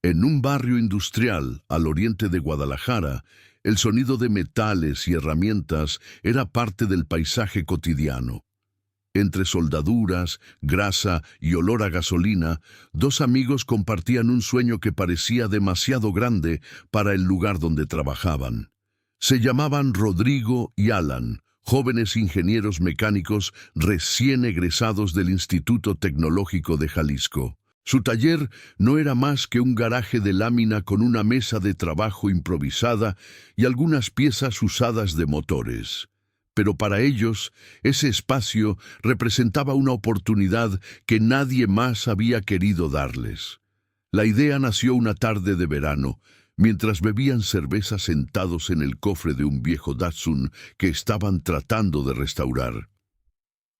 En un barrio industrial al oriente de Guadalajara, el sonido de metales y herramientas era parte del paisaje cotidiano. Entre soldaduras, grasa y olor a gasolina, dos amigos compartían un sueño que parecía demasiado grande para el lugar donde trabajaban. Se llamaban Rodrigo y Alan, jóvenes ingenieros mecánicos recién egresados del Instituto Tecnológico de Jalisco. Su taller no era más que un garaje de lámina con una mesa de trabajo improvisada y algunas piezas usadas de motores. Pero para ellos, ese espacio representaba una oportunidad que nadie más había querido darles. La idea nació una tarde de verano, mientras bebían cerveza sentados en el cofre de un viejo Datsun que estaban tratando de restaurar.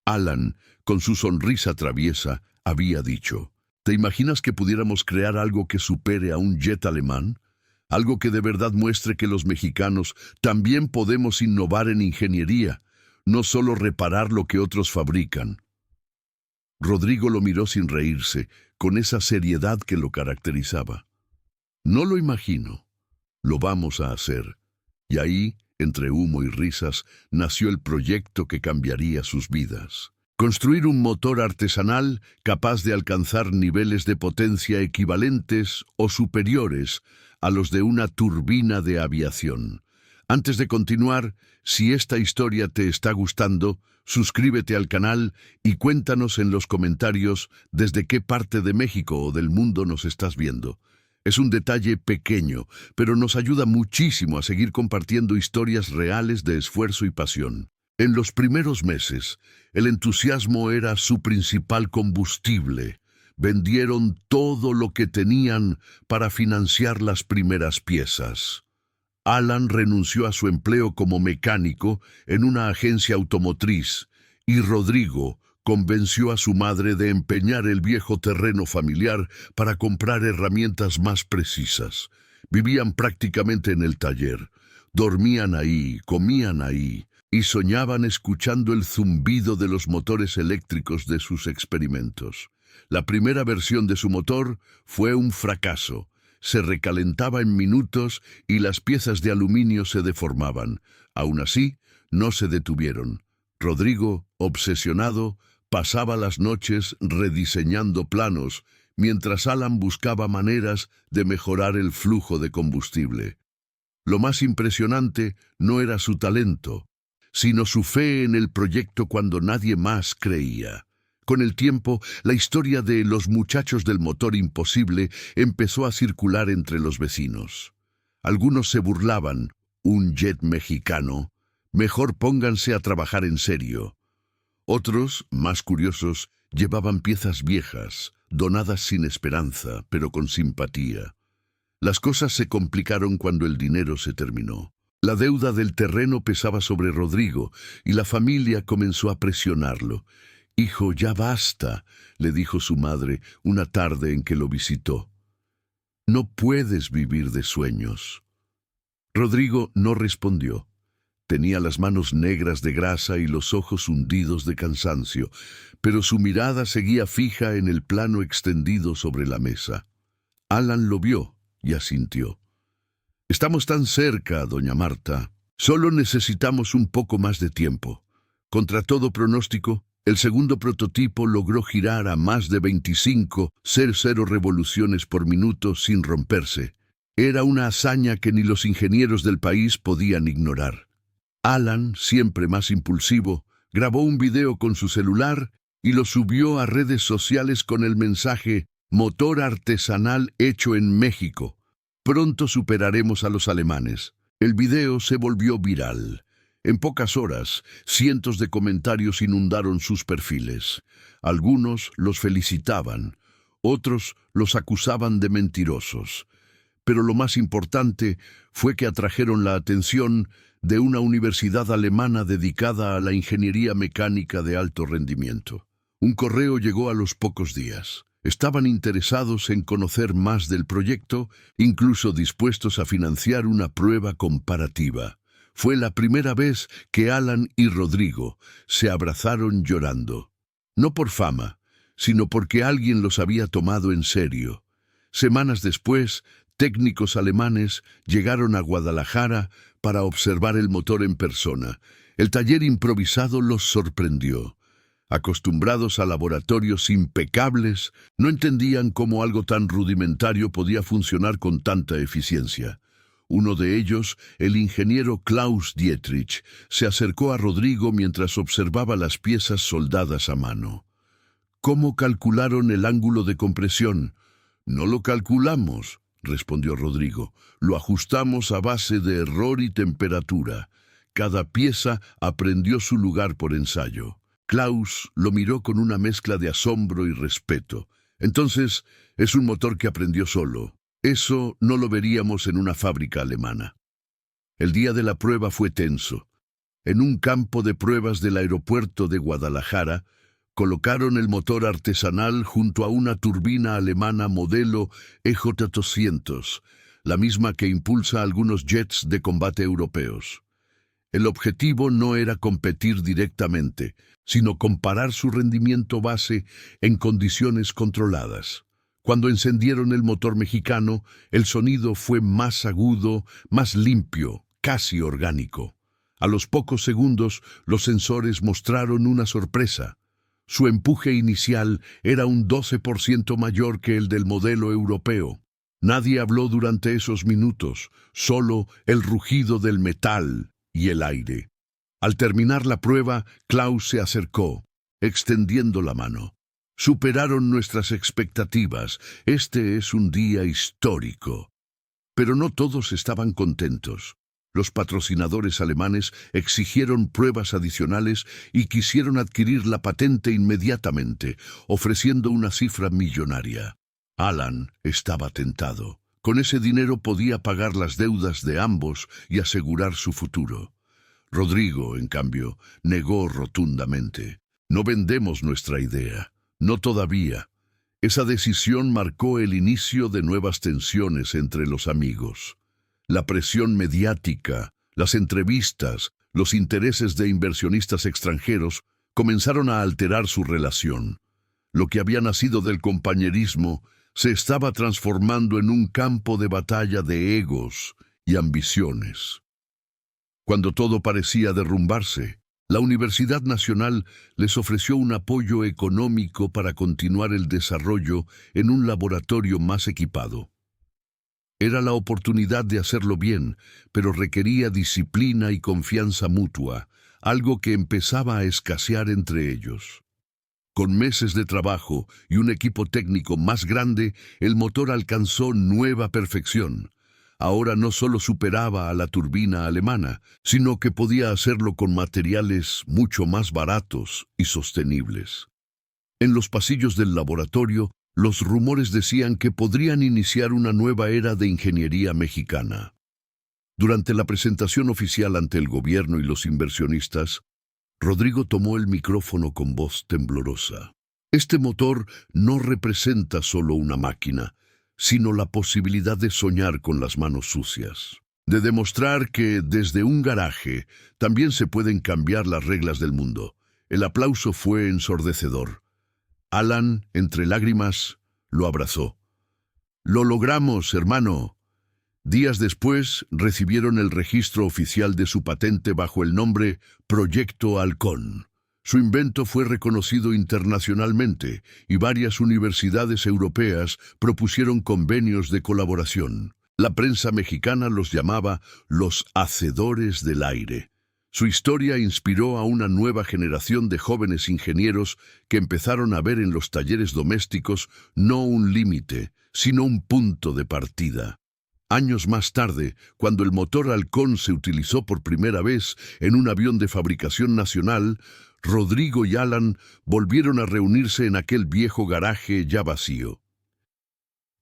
Alan, con su sonrisa traviesa, había dicho: ¿te imaginas que pudiéramos crear algo que supere a un jet alemán? Algo que de verdad muestre que los mexicanos también podemos innovar en ingeniería, no solo reparar lo que otros fabrican. Rodrigo lo miró sin reírse, con esa seriedad que lo caracterizaba. No lo imagino. Lo vamos a hacer. Y ahí, entre humo y risas, nació el proyecto que cambiaría sus vidas. Construir un motor artesanal capaz de alcanzar niveles de potencia equivalentes o superiores a los de una turbina de aviación. Antes de continuar, si esta historia te está gustando, suscríbete al canal y cuéntanos en los comentarios desde qué parte de México o del mundo nos estás viendo. Es un detalle pequeño, pero nos ayuda muchísimo a seguir compartiendo historias reales de esfuerzo y pasión. En los primeros meses, el entusiasmo era su principal combustible. Vendieron todo lo que tenían para financiar las primeras piezas. Alan renunció a su empleo como mecánico en una agencia automotriz y Rodrigo convenció a su madre de empeñar el viejo terreno familiar para comprar herramientas más precisas. Vivían prácticamente en el taller, dormían ahí, comían ahí y soñaban escuchando el zumbido de los motores eléctricos de sus experimentos. La primera versión de su motor fue un fracaso. Se recalentaba en minutos y las piezas de aluminio se deformaban. Aún así, no se detuvieron. Rodrigo, obsesionado, pasaba las noches rediseñando planos, mientras Alan buscaba maneras de mejorar el flujo de combustible. Lo más impresionante no era su talento, sino su fe en el proyecto cuando nadie más creía. Con el tiempo, la historia de los muchachos del motor imposible empezó a circular entre los vecinos. Algunos se burlaban: ¿un jet mexicano? Mejor pónganse a trabajar en serio. Otros, más curiosos, llevaban piezas viejas, donadas sin esperanza, pero con simpatía. Las cosas se complicaron cuando el dinero se terminó. La deuda del terreno pesaba sobre Rodrigo y la familia comenzó a presionarlo. «Hijo, ya basta», le dijo su madre una tarde en que lo visitó. «No puedes vivir de sueños». Rodrigo no respondió. Tenía las manos negras de grasa y los ojos hundidos de cansancio, pero su mirada seguía fija en el plano extendido sobre la mesa. Alan lo vio y asintió. «Estamos tan cerca, doña Marta. Solo necesitamos un poco más de tiempo». Contra todo pronóstico, el segundo prototipo logró girar a más de 25,00 revoluciones por minuto sin romperse. Era una hazaña que ni los ingenieros del país podían ignorar. Alan, siempre más impulsivo, grabó un video con su celular y lo subió a redes sociales con el mensaje: «Motor artesanal hecho en México. Pronto superaremos a los alemanes». El video se volvió viral. En pocas horas, cientos de comentarios inundaron sus perfiles. Algunos los felicitaban, otros los acusaban de mentirosos. Pero lo más importante fue que atrajeron la atención de una universidad alemana dedicada a la ingeniería mecánica de alto rendimiento. Un correo llegó a los pocos días. Estaban interesados en conocer más del proyecto, incluso dispuestos a financiar una prueba comparativa. Fue la primera vez que Alan y Rodrigo se abrazaron llorando. No por fama, sino porque alguien los había tomado en serio. Semanas después, técnicos alemanes llegaron a Guadalajara para observar el motor en persona. El taller improvisado los sorprendió. Acostumbrados a laboratorios impecables, no entendían cómo algo tan rudimentario podía funcionar con tanta eficiencia. Uno de ellos, el ingeniero Klaus Dietrich, se acercó a Rodrigo mientras observaba las piezas soldadas a mano. ¿Cómo calcularon el ángulo de compresión? No lo calculamos, respondió Rodrigo. Lo ajustamos a base de error y temperatura. Cada pieza aprendió su lugar por ensayo. Klaus lo miró con una mezcla de asombro y respeto. Entonces, es un motor que aprendió solo. Eso no lo veríamos en una fábrica alemana. El día de la prueba fue tenso. En un campo de pruebas del aeropuerto de Guadalajara, colocaron el motor artesanal junto a una turbina alemana modelo EJ200, la misma que impulsa algunos jets de combate europeos. El objetivo no era competir directamente, sino comparar su rendimiento base en condiciones controladas. Cuando encendieron el motor mexicano, el sonido fue más agudo, más limpio, casi orgánico. A los pocos segundos, los sensores mostraron una sorpresa. Su empuje inicial era un 12% mayor que el del modelo europeo. Nadie habló durante esos minutos, solo el rugido del metal y el aire. Al terminar la prueba, Klaus se acercó, extendiendo la mano. Superaron nuestras expectativas. Este es un día histórico. Pero no todos estaban contentos. Los patrocinadores alemanes exigieron pruebas adicionales y quisieron adquirir la patente inmediatamente, ofreciendo una cifra millonaria. Alan estaba tentado. Con ese dinero podía pagar las deudas de ambos y asegurar su futuro. Rodrigo, en cambio, negó rotundamente. No vendemos nuestra idea. No todavía. Esa decisión marcó el inicio de nuevas tensiones entre los amigos. La presión mediática, las entrevistas, los intereses de inversionistas extranjeros comenzaron a alterar su relación. Lo que había nacido del compañerismo se estaba transformando en un campo de batalla de egos y ambiciones. Cuando todo parecía derrumbarse, la Universidad Nacional les ofreció un apoyo económico para continuar el desarrollo en un laboratorio más equipado. Era la oportunidad de hacerlo bien, pero requería disciplina y confianza mutua, algo que empezaba a escasear entre ellos. Con meses de trabajo y un equipo técnico más grande, el motor alcanzó nueva perfección. Ahora no solo superaba a la turbina alemana, sino que podía hacerlo con materiales mucho más baratos y sostenibles. En los pasillos del laboratorio, los rumores decían que podrían iniciar una nueva era de ingeniería mexicana. Durante la presentación oficial ante el gobierno y los inversionistas, Rodrigo tomó el micrófono con voz temblorosa. Este motor no representa solo una máquina, sino la posibilidad de soñar con las manos sucias, de demostrar que desde un garaje también se pueden cambiar las reglas del mundo. El aplauso fue ensordecedor. Alan, entre lágrimas, lo abrazó. «Lo logramos, hermano». Días después, recibieron el registro oficial de su patente bajo el nombre Proyecto Halcón. Su invento fue reconocido internacionalmente y varias universidades europeas propusieron convenios de colaboración. La prensa mexicana los llamaba los hacedores del aire. Su historia inspiró a una nueva generación de jóvenes ingenieros que empezaron a ver en los talleres domésticos no un límite, sino un punto de partida. Años más tarde, cuando el motor Halcón se utilizó por primera vez en un avión de fabricación nacional, Rodrigo y Alan volvieron a reunirse en aquel viejo garaje ya vacío.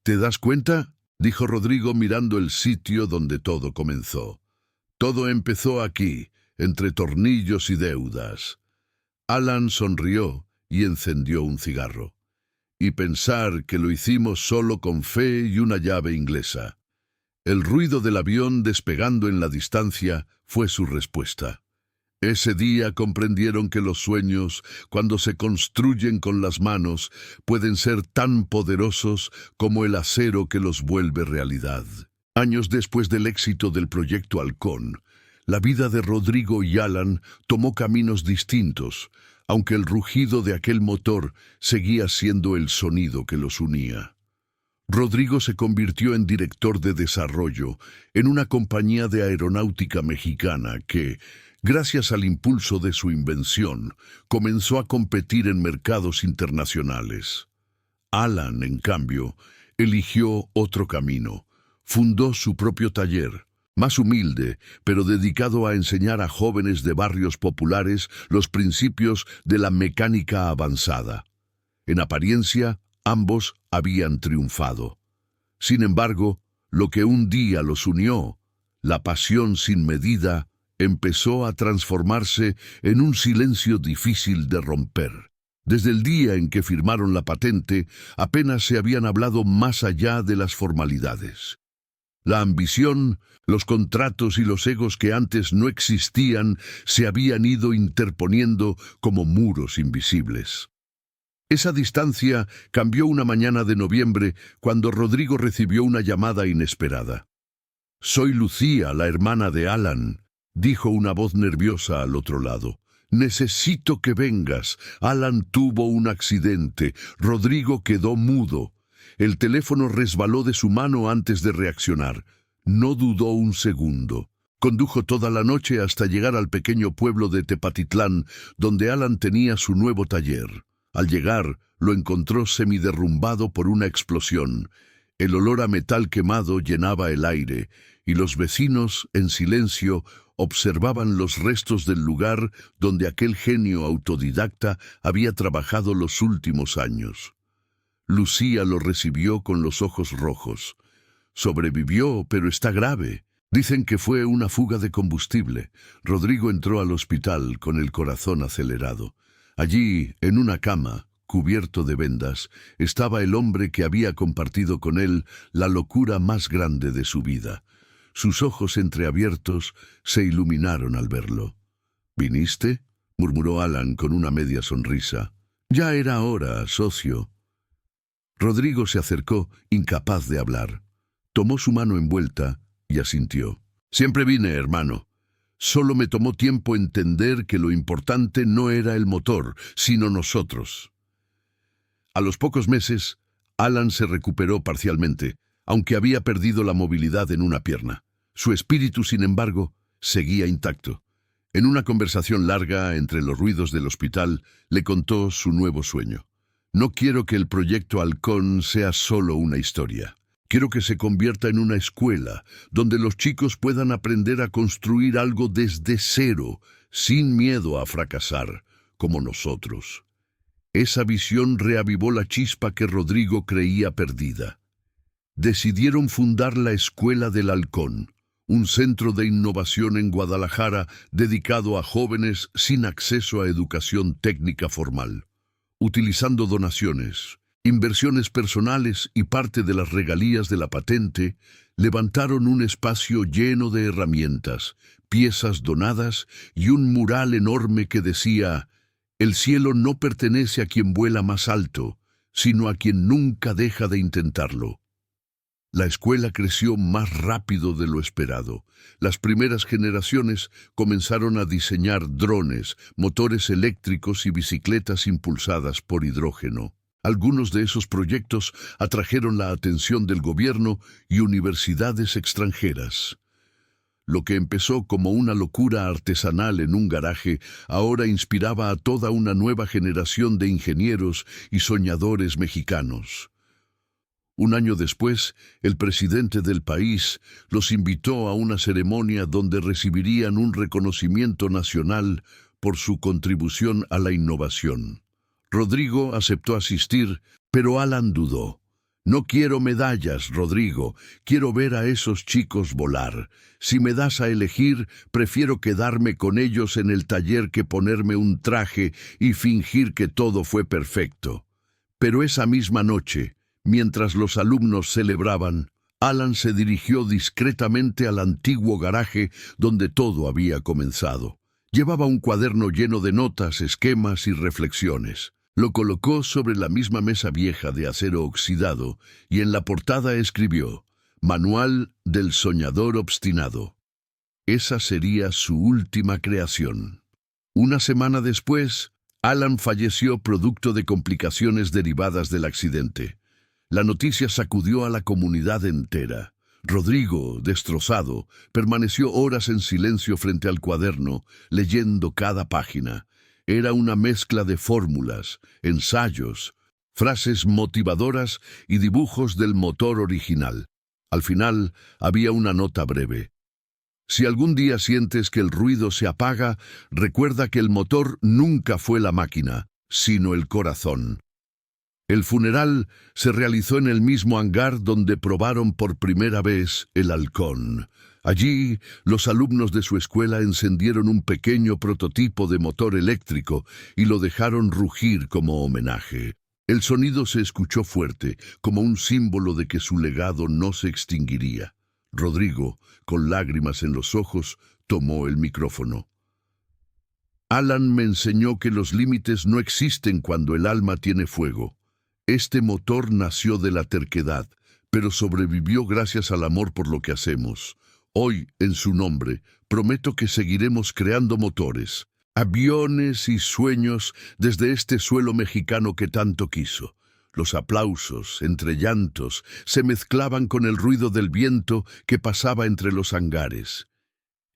«¿Te das cuenta?», dijo Rodrigo mirando el sitio donde todo comenzó. «Todo empezó aquí, entre tornillos y deudas». Alan sonrió y encendió un cigarro. «Y pensar que lo hicimos solo con fe y una llave inglesa». El ruido del avión despegando en la distancia fue su respuesta. Ese día comprendieron que los sueños, cuando se construyen con las manos, pueden ser tan poderosos como el acero que los vuelve realidad. Años después del éxito del proyecto Halcón, la vida de Rodrigo y Alan tomó caminos distintos, aunque el rugido de aquel motor seguía siendo el sonido que los unía. Rodrigo se convirtió en director de desarrollo en una compañía de aeronáutica mexicana que, gracias al impulso de su invención, comenzó a competir en mercados internacionales. Alan, en cambio, eligió otro camino. Fundó su propio taller, más humilde, pero dedicado a enseñar a jóvenes de barrios populares los principios de la mecánica avanzada. En apariencia, ambos habían triunfado. Sin embargo, lo que un día los unió, la pasión sin medida, empezó a transformarse en un silencio difícil de romper. Desde el día en que firmaron la patente, apenas se habían hablado más allá de las formalidades. La ambición, los contratos y los egos que antes no existían se habían ido interponiendo como muros invisibles. Esa distancia cambió una mañana de noviembre cuando Rodrigo recibió una llamada inesperada. «Soy Lucía, la hermana de Alan», dijo una voz nerviosa al otro lado. «Necesito que vengas. Alan tuvo un accidente. Rodrigo quedó mudo». El teléfono resbaló de su mano antes de reaccionar. No dudó un segundo. Condujo toda la noche hasta llegar al pequeño pueblo de Tepatitlán, donde Alan tenía su nuevo taller. Al llegar, lo encontró semiderrumbado por una explosión. El olor a metal quemado llenaba el aire, y los vecinos, en silencio, observaban los restos del lugar donde aquel genio autodidacta había trabajado los últimos años. Lucía lo recibió con los ojos rojos. «Sobrevivió, pero está grave. Dicen que fue una fuga de combustible». Rodrigo entró al hospital con el corazón acelerado. Allí, en una cama, cubierto de vendas, estaba el hombre que había compartido con él la locura más grande de su vida. Sus ojos entreabiertos se iluminaron al verlo. «¿Viniste?», murmuró Alan con una media sonrisa. «Ya era hora, socio». Rodrigo se acercó, incapaz de hablar. Tomó su mano envuelta y asintió. «Siempre vine, hermano. Solo me tomó tiempo entender que lo importante no era el motor, sino nosotros». A los pocos meses, Alan se recuperó parcialmente, aunque había perdido la movilidad en una pierna. Su espíritu, sin embargo, seguía intacto. En una conversación larga entre los ruidos del hospital, le contó su nuevo sueño. «No quiero que el proyecto Halcón sea solo una historia. Quiero que se convierta en una escuela, donde los chicos puedan aprender a construir algo desde cero, sin miedo a fracasar, como nosotros». Esa visión reavivó la chispa que Rodrigo creía perdida. Decidieron fundar la Escuela del Halcón, un centro de innovación en Guadalajara dedicado a jóvenes sin acceso a educación técnica formal. Utilizando donaciones, inversiones personales y parte de las regalías de la patente, levantaron un espacio lleno de herramientas, piezas donadas y un mural enorme que decía: «El cielo no pertenece a quien vuela más alto, sino a quien nunca deja de intentarlo». La escuela creció más rápido de lo esperado. Las primeras generaciones comenzaron a diseñar drones, motores eléctricos y bicicletas impulsadas por hidrógeno. Algunos de esos proyectos atrajeron la atención del gobierno y universidades extranjeras. Lo que empezó como una locura artesanal en un garaje, ahora inspiraba a toda una nueva generación de ingenieros y soñadores mexicanos. Un año después, el presidente del país los invitó a una ceremonia donde recibirían un reconocimiento nacional por su contribución a la innovación. Rodrigo aceptó asistir, pero Alan dudó. «No quiero medallas, Rodrigo. Quiero ver a esos chicos volar. Si me das a elegir, prefiero quedarme con ellos en el taller que ponerme un traje y fingir que todo fue perfecto». Pero esa misma noche, mientras los alumnos celebraban, Alan se dirigió discretamente al antiguo garaje donde todo había comenzado. Llevaba un cuaderno lleno de notas, esquemas y reflexiones. Lo colocó sobre la misma mesa vieja de acero oxidado y en la portada escribió: Manual del soñador obstinado. Esa sería su última creación. Una semana después, Alan falleció producto de complicaciones derivadas del accidente. La noticia sacudió a la comunidad entera. Rodrigo, destrozado, permaneció horas en silencio frente al cuaderno, leyendo cada página. Era una mezcla de fórmulas, ensayos, frases motivadoras y dibujos del motor original. Al final, había una nota breve. Si algún día sientes que el ruido se apaga, recuerda que el motor nunca fue la máquina, sino el corazón. El funeral se realizó en el mismo hangar donde probaron por primera vez el halcón. Allí, los alumnos de su escuela encendieron un pequeño prototipo de motor eléctrico y lo dejaron rugir como homenaje. El sonido se escuchó fuerte, como un símbolo de que su legado no se extinguiría. Rodrigo, con lágrimas en los ojos, tomó el micrófono. Alan me enseñó que los límites no existen cuando el alma tiene fuego. Este motor nació de la terquedad, pero sobrevivió gracias al amor por lo que hacemos. Hoy, en su nombre, prometo que seguiremos creando motores, aviones y sueños desde este suelo mexicano que tanto quiso. Los aplausos, entre llantos, se mezclaban con el ruido del viento que pasaba entre los hangares.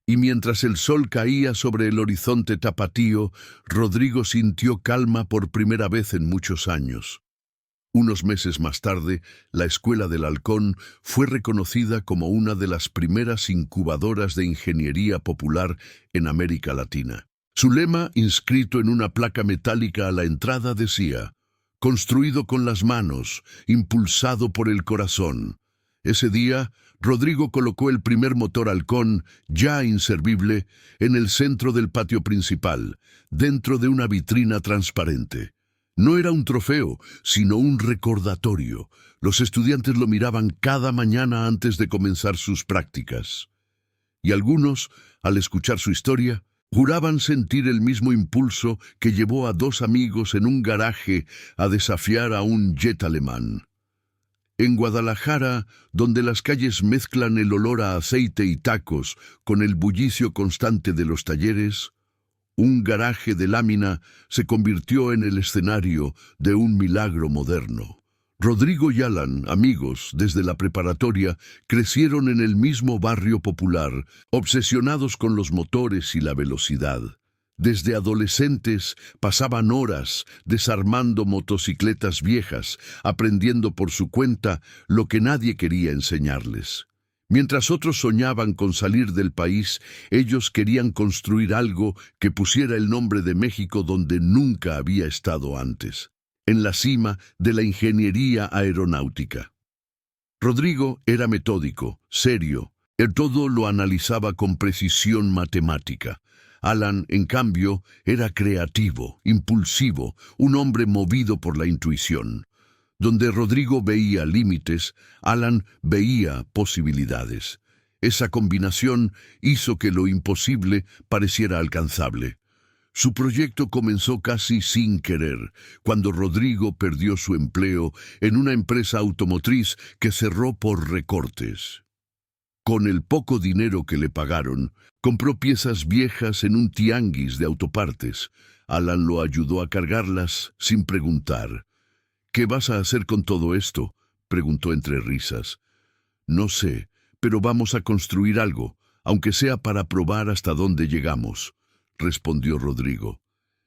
Y mientras el sol caía sobre el horizonte tapatío, Rodrigo sintió calma por primera vez en muchos años. Unos meses más tarde, la Escuela del Halcón fue reconocida como una de las primeras incubadoras de ingeniería popular en América Latina. Su lema, inscrito en una placa metálica a la entrada, decía: construido con las manos, impulsado por el corazón. Ese día, Rodrigo colocó el primer motor halcón, ya inservible, en el centro del patio principal, dentro de una vitrina transparente. No era un trofeo, sino un recordatorio. Los estudiantes lo miraban cada mañana antes de comenzar sus prácticas. Y algunos, al escuchar su historia, juraban sentir el mismo impulso que llevó a dos amigos en un garaje a desafiar a un jet alemán. En Guadalajara, donde las calles mezclan el olor a aceite y tacos con el bullicio constante de los talleres, un garaje de lámina se convirtió en el escenario de un milagro moderno. Rodrigo y Alan, amigos desde la preparatoria, crecieron en el mismo barrio popular, obsesionados con los motores y la velocidad. Desde adolescentes pasaban horas desarmando motocicletas viejas, aprendiendo por su cuenta lo que nadie quería enseñarles. Mientras otros soñaban con salir del país, ellos querían construir algo que pusiera el nombre de México donde nunca había estado antes, en la cima de la ingeniería aeronáutica. Rodrigo era metódico, serio, él todo lo analizaba con precisión matemática. Alan, en cambio, era creativo, impulsivo, un hombre movido por la intuición. Donde Rodrigo veía límites, Alan veía posibilidades. Esa combinación hizo que lo imposible pareciera alcanzable. Su proyecto comenzó casi sin querer, cuando Rodrigo perdió su empleo en una empresa automotriz que cerró por recortes. Con el poco dinero que le pagaron, compró piezas viejas en un tianguis de autopartes. Alan lo ayudó a cargarlas sin preguntar. «¿Qué vas a hacer con todo esto?», preguntó entre risas. «No sé, pero vamos a construir algo, aunque sea para probar hasta dónde llegamos», respondió Rodrigo.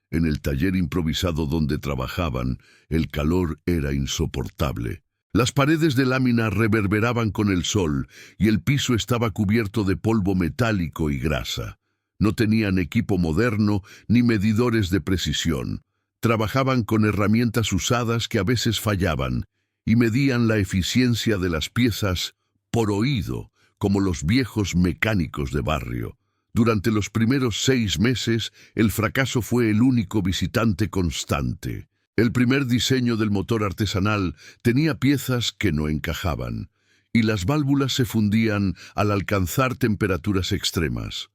En el taller improvisado donde trabajaban, el calor era insoportable. Las paredes de lámina reverberaban con el sol y el piso estaba cubierto de polvo metálico y grasa. No tenían equipo moderno ni medidores de precisión. Trabajaban con herramientas usadas que a veces fallaban y medían la eficiencia de las piezas por oído, como los viejos mecánicos de barrio. Durante los primeros 6 meses, el fracaso fue el único visitante constante. El primer diseño del motor artesanal tenía piezas que no encajaban, y las válvulas se fundían al alcanzar temperaturas extremas.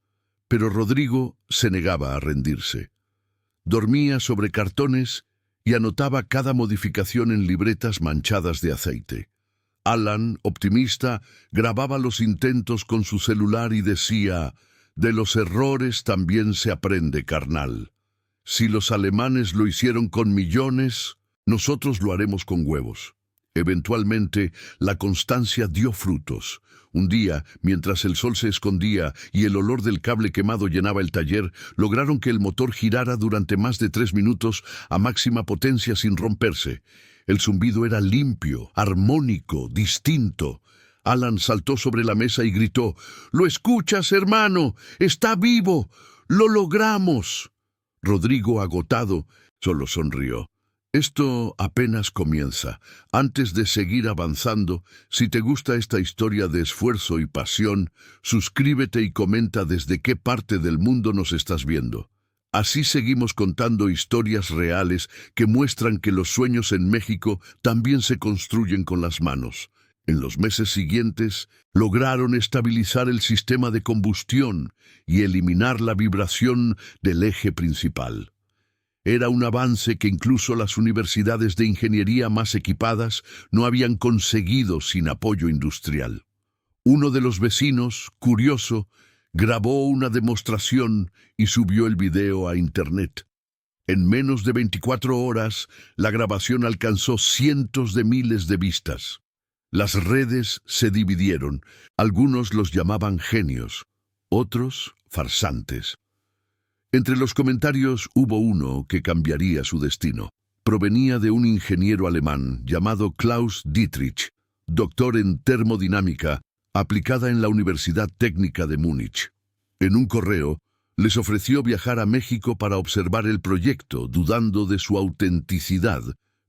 Pero Rodrigo se negaba a rendirse. Dormía sobre cartones y anotaba cada modificación en libretas manchadas de aceite. Alan, optimista, grababa los intentos con su celular y decía: «De los errores también se aprende, carnal. Si los alemanes lo hicieron con millones, nosotros lo haremos con huevos». Eventualmente, la constancia dio frutos. Un día, mientras el sol se escondía y el olor del cable quemado llenaba el taller, lograron que el motor girara durante más de 3 minutos a máxima potencia sin romperse. El zumbido era limpio, armónico, distinto. Alan saltó sobre la mesa y gritó: «¿Lo escuchas, hermano? ¡Está vivo! ¡Lo logramos!». Rodrigo, agotado, solo sonrió. Esto apenas comienza. Antes de seguir avanzando, si te gusta esta historia de esfuerzo y pasión, suscríbete y comenta desde qué parte del mundo nos estás viendo. Así seguimos contando historias reales que muestran que los sueños en México también se construyen con las manos. En los meses siguientes, lograron estabilizar el sistema de combustión y eliminar la vibración del eje principal. Era un avance que incluso las universidades de ingeniería más equipadas no habían conseguido sin apoyo industrial. Uno de los vecinos, curioso, grabó una demostración y subió el video a Internet. En menos de 24 horas, la grabación alcanzó cientos de miles de vistas. Las redes se dividieron. Algunos los llamaban genios, otros farsantes. Entre los comentarios hubo uno que cambiaría su destino. Provenía de un ingeniero alemán llamado Klaus Dietrich, doctor en termodinámica aplicada en la Universidad Técnica de Múnich. En un correo, les ofreció viajar a México para observar el proyecto, dudando de su autenticidad,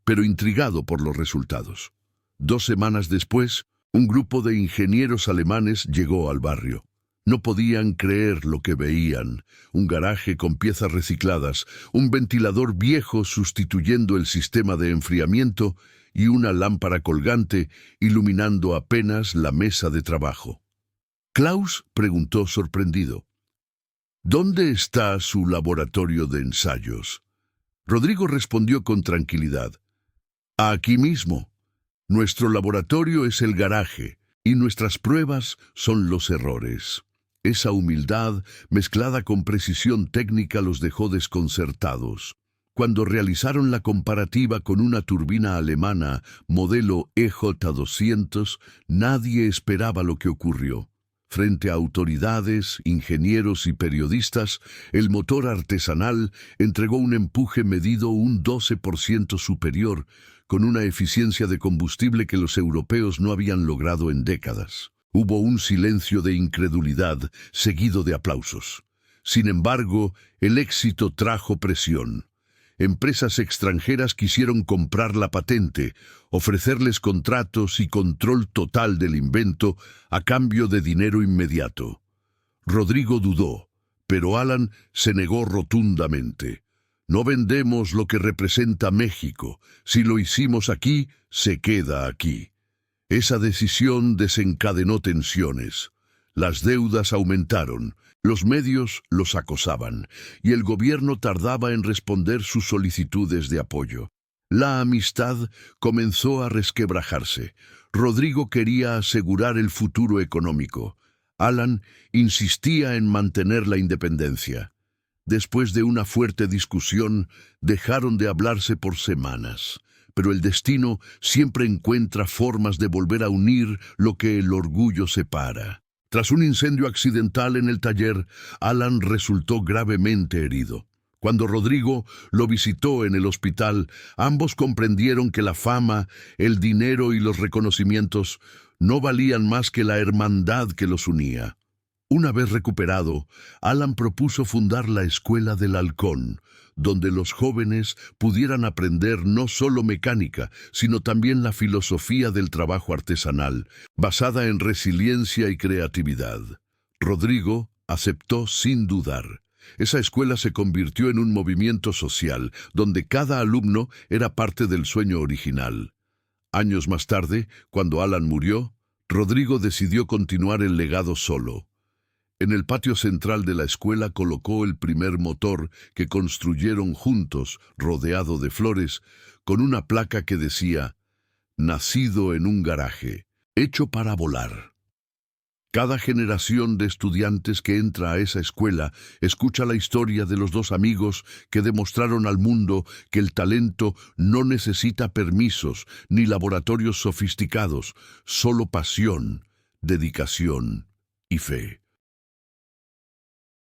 pero intrigado por los resultados. 2 semanas después, un grupo de ingenieros alemanes llegó al barrio. No podían creer lo que veían: un garaje con piezas recicladas, un ventilador viejo sustituyendo el sistema de enfriamiento y una lámpara colgante iluminando apenas la mesa de trabajo. Klaus preguntó sorprendido: «¿Dónde está su laboratorio de ensayos?». Rodrigo respondió con tranquilidad: «Aquí mismo. Nuestro laboratorio es el garaje y nuestras pruebas son los errores». Esa humildad, mezclada con precisión técnica, los dejó desconcertados. Cuando realizaron la comparativa con una turbina alemana modelo EJ200, nadie esperaba lo que ocurrió. Frente a autoridades, ingenieros y periodistas, el motor artesanal entregó un empuje medido un 12% superior, con una eficiencia de combustible que los europeos no habían logrado en décadas. Hubo un silencio de incredulidad, seguido de aplausos. Sin embargo, el éxito trajo presión. Empresas extranjeras quisieron comprar la patente, ofrecerles contratos y control total del invento a cambio de dinero inmediato. Rodrigo dudó, pero Alan se negó rotundamente. «No vendemos lo que representa México. Si lo hicimos aquí, se queda aquí». Esa decisión desencadenó tensiones. Las deudas aumentaron, los medios los acosaban, y el gobierno tardaba en responder sus solicitudes de apoyo. La amistad comenzó a resquebrajarse. Rodrigo quería asegurar el futuro económico. Alan insistía en mantener la independencia. Después de una fuerte discusión, dejaron de hablarse por semanas. Pero el destino siempre encuentra formas de volver a unir lo que el orgullo separa. Tras un incendio accidental en el taller, Alan resultó gravemente herido. Cuando Rodrigo lo visitó en el hospital, ambos comprendieron que la fama, el dinero y los reconocimientos no valían más que la hermandad que los unía. Una vez recuperado, Alan propuso fundar la Escuela del Halcón, donde los jóvenes pudieran aprender no solo mecánica, sino también la filosofía del trabajo artesanal, basada en resiliencia y creatividad. Rodrigo aceptó sin dudar. Esa escuela se convirtió en un movimiento social, donde cada alumno era parte del sueño original. Años más tarde, cuando Alan murió, Rodrigo decidió continuar el legado solo. En el patio central de la escuela colocó el primer motor que construyeron juntos, rodeado de flores, con una placa que decía, nacido en un garaje, hecho para volar. Cada generación de estudiantes que entra a esa escuela escucha la historia de los dos amigos que demostraron al mundo que el talento no necesita permisos ni laboratorios sofisticados, solo pasión, dedicación y fe.